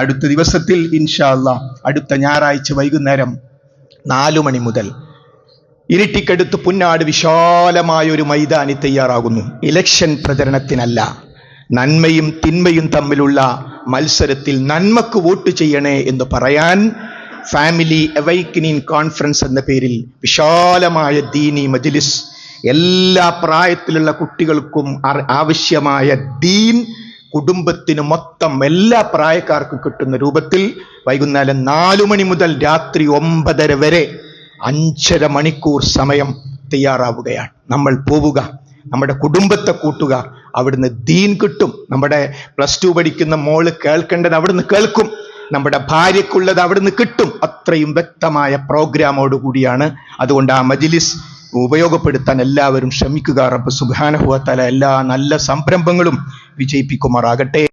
അടുത്ത ദിവസത്തിൽ ഇൻഷാ അല്ലാഹ് അടുത്ത ഞായറാഴ്ച വൈകുന്നേരം 4 മണി മുതൽ ഇരിട്ടിക്കടുത്ത് പുന്നാട് വിശാലമായ ഒരു മൈതാനി തയ്യാറാകുന്നു. ഇലക്ഷൻ പ്രചരണത്തിനല്ല, നന്മയും തിന്മയും തമ്മിലുള്ള മത്സരത്തിൽ നന്മക്ക് വോട്ട് ചെയ്യണേ എന്ന് പറയാൻ ഫാമിലി അവൈക്കനിങ് കോൺഫറൻസ് എന്ന പേരിൽ വിശാലമായ ദീനി മജ്ലിസ്, എല്ലാ പ്രായത്തിലുള്ള കുട്ടികൾക്കും ആവശ്യമായ ദീൻ കുടുംബത്തിന് മൊത്തം എല്ലാ പ്രായക്കാർക്കും കിട്ടുന്ന രൂപത്തിൽ വൈകുന്നേരം 4 മണി മുതൽ രാത്രി 9:30 വരെ 5.5 മണിക്കൂർ സമയം തയ്യാറാവുകയാണ്. നമ്മൾ പോവുക, നമ്മുടെ കുടുംബത്തെ കൂട്ടുക, അവിടുന്ന് ദീൻ കിട്ടും. നമ്മുടെ +2 പഠിക്കുന്ന മോള് കേൾക്കേണ്ടത് അവിടുന്ന് കേൾക്കും, നമ്മുടെ ഭാര്യക്കുള്ളത് അവിടുന്ന് കിട്ടും. അത്രയും വ്യക്തമായ പ്രോഗ്രാമോട് കൂടിയാണ്. അതുകൊണ്ട് ആ മജ്ലിസ് ഉപയോഗപ്പെടുത്താൻ എല്ലാവരും ശ്രമിക്കുക. റബ്ബ് സുബ്ഹാനഹു വ തആല എല്ലാ നല്ല സംരംഭങ്ങളും വിജയിപ്പിക്കുമാറാകട്ടെ.